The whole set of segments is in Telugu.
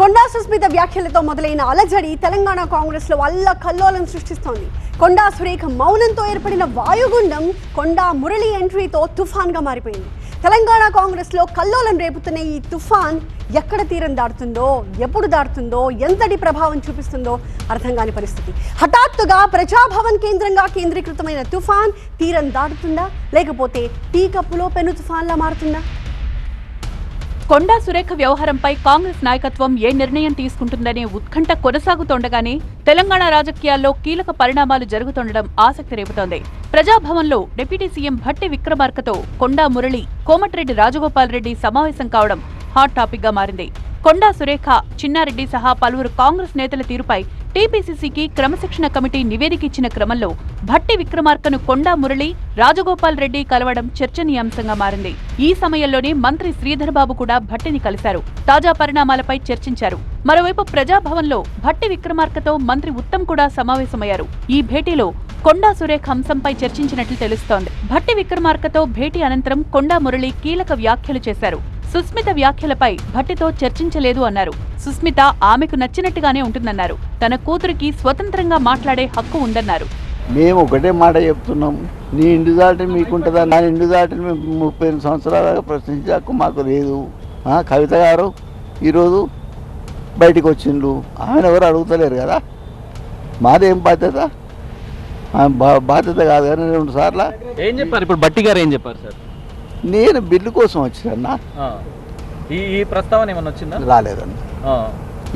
కొండా సుస్మిత వ్యాఖ్యలతో మొదలైన అలజడి తెలంగాణ కాంగ్రెస్ లో అల్లకల్లోలం సృష్టిస్తోంది. కొండా సురేఖ మౌనంతో ఏర్పడిన వాయుగుండం కొండా మురళి ఎంట్రీతో తుఫాన్ గా మారిపోయింది. తెలంగాణ కాంగ్రెస్ లో కల్లోలం రేపుతున్న ఈ తుఫాన్ ఎక్కడ తీరం దాటుతుందో, ఎప్పుడు దాటుతుందో, ఎంతటి ప్రభావం చూపిస్తుందో అర్థం కాని పరిస్థితి. హఠాత్తుగా ప్రజాభవన్ కేంద్రంగా కేంద్రీకృతమైన తుఫాన్ తీరం దాటుతుందా, లేకపోతే టీ కప్పులో పెను తుఫాన్లా మారుతుందా? కొండా సురేఖ వ్యవహారంపై కాంగ్రెస్ నాయకత్వం ఏ నిర్ణయం తీసుకుంటుందనే ఉత్కంఠ కొనసాగుతుండగానే తెలంగాణ రాజకీయాల్లో కీలక పరిణామాలు జరుగుతుండడం ఆసక్తి రేపుతోంది. ప్రజాభవన్లో డిప్యూటీ సీఎం భట్టి విక్రమార్కతో కొండా మురళి, కోమటిరెడ్డి రాజగోపాల్ రెడ్డి సమావేశం కావడం హాట్ టాపిక్ గా మారింది. కొండా సురేఖ, చిన్నారెడ్డి సహా పలువురు కాంగ్రెస్ నేతల తీరుపై టీపీసీసీకి క్రమశిక్షణ కమిటీ నివేదిక ఇచ్చిన క్రమంలో భట్టి విక్రమార్కను కొండా మురళి, రాజగోపాల్ రెడ్డి కలవడం చర్చనీయాంశంగా మారింది. ఈ సమయంలోనే మంత్రి శ్రీధర్ బాబు కూడా భట్టిని కలిశారు. తాజా పరిణామాలపై చర్చించారు. మరోవైపు ప్రజాభవన్లో భట్టి విక్రమార్కతో మంత్రి ఉత్తమ్ కూడా సమావేశమయ్యారు. ఈ భేటీలో కొండా సురేఖ అంశంపై చర్చించినట్లు తెలుస్తోంది. భట్టి విక్రమార్కతో భేటీ అనంతరం కొండా మురళి కీలక వ్యాఖ్యలు చేశారు. సుస్మిత వ్యాఖ్యలపై భట్టితో చర్చించలేదు అన్నారు. సుస్మిత ఆమెకు నచ్చినట్టుగానే ఉంటుందన్నారు. తన కూతురికి స్వతంత్రంగా మాట్లాడే హక్కు ఉందన్నారు. మేము ఒకటే మాట చెప్తున్నాం, నీ ఇంటి దాటి మీకుంటుందా, నా ఇంటి దాటి 38 సంవత్సరాలుగా ప్రశ్నించే హక్కు మాకు లేదు. కవిత గారు ఈరోజు బయటికి వచ్చిండ్రు, ఆయన ఎవరు అడుగుతలేరు కదా, మాదేం బాధ్యత? బాధ్యత కాదు కానీ 2 సార్లు ఏం చెప్పారు. ఇప్పుడు భట్టి గారు ఏం చెప్పారు సార్? నేను బిల్లు కోసం వచ్చానా, ఈ ప్రస్తావన ఏమన్నా వచ్చిందా? రాలేదన్న,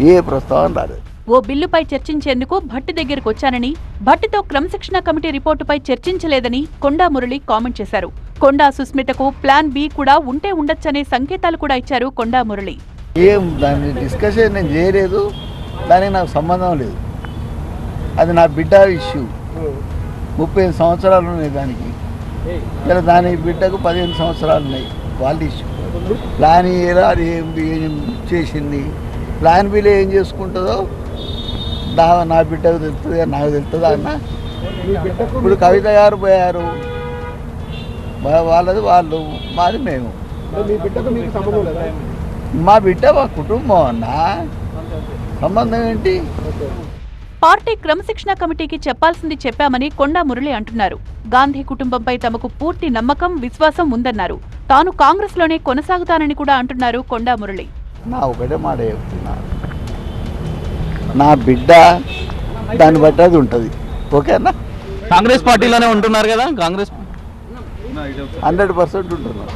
ఏ ప్రస్తావన రాలేదు. ఓ బిల్లుపై చర్చించేందుకు భట్టి దగ్గరకు వచ్చానని, భట్టితో క్రమశిక్షణ కమిటీ రిపోర్టుపై చర్చించలేదని కొండా మురళి కామెంట్ చేశారు. కొండా సుస్మితకు ప్లాన్ బి కూడా ఉంటే ఉండొచ్చనే సంకేతాలు కూడా ఇచ్చారు కొండా మురళి. ఏం దాన్ని డిస్కషన్ నేను చేయలేదు, దానికి నాకు సంబంధం లేదు. అది నా బిడ్డ ఇష్యూ. 35 సంవత్సరాలు ఉన్నాయి దానికి, ఇలా దాని బిడ్డకు 15 సంవత్సరాలు ఉన్నాయి, వాళ్ళ ఇష్యూ. ప్లాన్ ఏలా అది ఏం చేసింది, ప్లాన్ బిలో ఏం చేసుకుంటుందో నా బిడ్డకు తెలుస్తుంది, నాకు తెలుస్తుందా అన్న. ఇప్పుడు కవిత గారు పోయారు, వాళ్ళది వాళ్ళు, మాది మేము. మా బిడ్డ మా కుటుంబం అన్న, సంబంధం ఏంటి? పార్టీ క్రమశిక్షణ కమిటీకి చెప్పాల్సింది చెప్పామని కొండా మురళి అంటున్నారు. గాంధీ కుటుంబంపై తమకు పూర్తి నమ్మకం, విశ్వాసం ఉందన్నారు. తాను కాంగ్రెస్ లోనే కొనసాగుతానని కూడా అంటున్నారు కొండా మురళి. నా ఒకటే మాట చెప్తున్నా, నా బిడ్డ దాన్ని బట్టి అది ఉంటుంది, ఓకేనా? కాంగ్రెస్ పార్టీలోనే ఉంటున్నారు కదా, కాంగ్రెస్ 100% ఉంటున్నారు.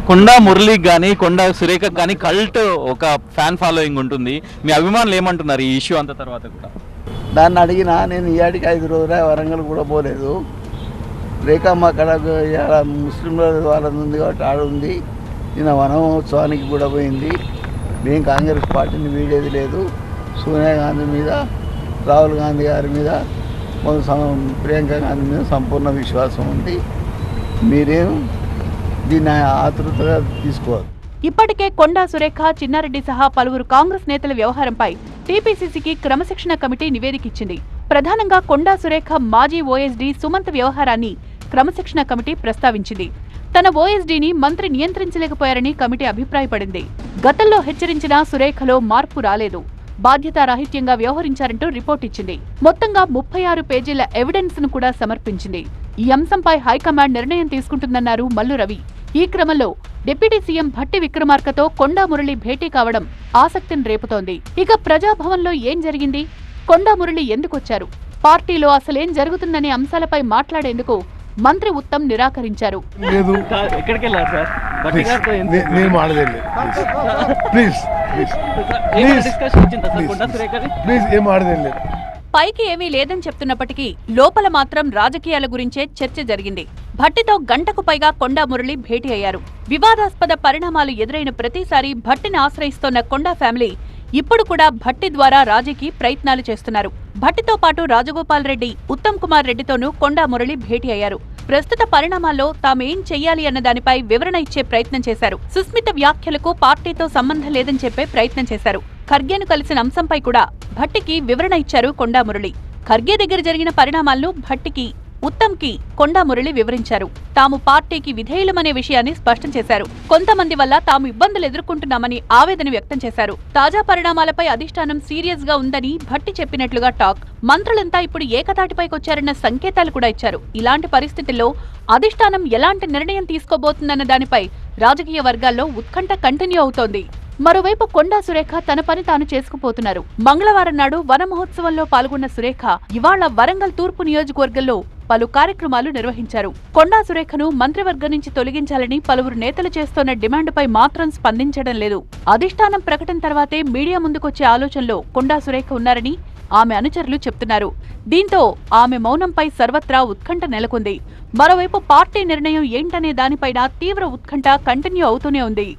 కొండా మురళికి కానీ కొండా సురేఖకు కానీ కల్ట్ ఒక ఫ్యాన్ ఫాలోయింగ్ ఉంటుంది. మీ అభిమానులు ఏమంటున్నారు ఈ ఇష్యూ అంత తర్వాత కూడా? దాన్ని అడిగినా నేను ఈయాడికి 5 రోజులే వరంగల్ కూడా పోలేదు. రేఖమ్మ అక్కడ ముస్లింల వాళ్ళది ఉంది కాబట్టి ఆడ ఉంది. నిన్న వనమహోత్సవానికి కూడా పోయింది. మేము కాంగ్రెస్ పార్టీని వీడేది లేదు. సోనియా గాంధీ మీద, రాహుల్ గాంధీ గారి మీద, ప్రియాంక గాంధీ మీద సంపూర్ణ విశ్వాసం ఉంది. మీరేం దీన్ని ఆతృతగా తీసుకోవాలి. ఇప్పటికే కొండా సురేఖ, చిన్నారెడ్డి సహా పలువురు కాంగ్రెస్ నేతల వ్యవహారంపై టీపీసీసీకి క్రమశిక్షణ కమిటీ నివేదిక ఇచ్చింది. ప్రధానంగా కొండా సురేఖ మాజీ ఓఎస్డీ సుమంత్ వ్యవహారాన్ని క్రమశిక్షణ కమిటీ ప్రస్తావించింది. తన ఓఎస్డీని మంత్రి నియంత్రించలేకపోయారని కమిటీ అభిప్రాయపడింది. గతంలో హెచ్చరించిన సురేఖలో మార్పు రాలేదు, బాధ్యతారాహిత్యంగా వ్యవహరించారంటూ రిపోర్ట్ ఇచ్చింది. మొత్తంగా 36 పేజీల ఎవిడెన్స్ ను కూడా సమర్పించింది. ఈ అంశంపై హైకమాండ్ నిర్ణయం తీసుకుంటుందన్నారు మల్లు రవి. ఈ క్రమంలో డిప్యూటీ సీఎం భట్టి విక్రమార్కతో కొండా మురళి భేటీ కావడం ఆసక్తిని రేపుతోంది. ఇక ప్రజాభవన్లో ఏం జరిగింది, కొండా మురళి ఎందుకొచ్చారు, పార్టీలో అసలేం జరుగుతుందనే అంశాలపై మాట్లాడేందుకు మంత్రి ఉత్తమ్ నిరాకరించారు. పైకి ఏమీ లేదని చెప్తున్నప్పటికీ లోపల మాత్రం రాజకీయాల గురించే చర్చ జరిగింది. భట్టితో గంటకు పైగా కొండా మురళి భేటీ అయ్యారు. వివాదాస్పద పరిణామాలు ఎదురైన ప్రతిసారి భట్టిని ఆశ్రయిస్తోన్న కొండా ఫ్యామిలీ ఇప్పుడు కూడా భట్టి ద్వారా రాజీకి ప్రయత్నాలు చేస్తున్నారు. భట్టితో పాటు రాజగోపాల్ రెడ్డి, ఉత్తమ్ కుమార్ రెడ్డితోనూ కొండా మురళి భేటీ అయ్యారు. ప్రస్తుత పరిణామాల్లో తామేం చెయ్యాలి అన్న దానిపై వివరణ ఇచ్చే ప్రయత్నం చేశారు. సుస్మిత వ్యాఖ్యలకు పార్టీతో సంబంధం లేదని చెప్పే ప్రయత్నం చేశారు. ఖర్గేను కలిసిన అంశంపై కూడా భట్టికి వివరణ ఇచ్చారు కొండా మురళి. ఖర్గే దగ్గర జరిగిన పరిణామాలను భట్టికి ఉత్తమ్కి కొండా మురళి వివరించారు. తాము పార్టీకి విధేయులమనే విషయాన్ని స్పష్టం చేశారు. కొంతమంది వల్ల తాము ఇబ్బందులు ఎదుర్కొంటున్నామని ఆవేదన వ్యక్తం చేశారు. తాజా పరిణామాలపై అధిష్టానం సీరియస్ గా ఉందని భట్టి చెప్పినట్లుగా టాక్. మంత్రులంతా ఇప్పుడు ఏకతాటిపైకొచ్చారన్న సంకేతాలు కూడా ఇచ్చారు. ఇలాంటి పరిస్థితుల్లో అధిష్టానం ఎలాంటి నిర్ణయం తీసుకోబోతుందన్న దానిపై రాజకీయ వర్గాల్లో ఉత్కంఠ కంటిన్యూ అవుతోంది. మరోవైపు కొండా సురేఖ తన పని తాను చేసుకుపోతున్నారు. మంగళవారం నాడు వన మహోత్సవంలో పాల్గొన్న సురేఖ ఇవాళ వరంగల్ తూర్పు నియోజకవర్గంలో పలు కార్యక్రమాలు నిర్వహించారు. కొండా సురేఖను మంత్రివర్గం నుంచి తొలగించాలని పలువురు నేతలు చేస్తోన్న డిమాండ్పై మాత్రం స్పందించడం లేదు. అధిష్టానం ప్రకటన తర్వాతే మీడియా ముందుకొచ్చే ఆలోచనలో కొండా సురేఖ ఉన్నారని ఆమె అనుచరులు చెప్తున్నారు. దీంతో ఆమె మౌనంపై సర్వత్రా ఉత్కంఠ నెలకొంది. మరోవైపు పార్టీ నిర్ణయం ఏంటనే దానిపైన తీవ్ర ఉత్కంఠ కంటిన్యూ అవుతూనే ఉంది.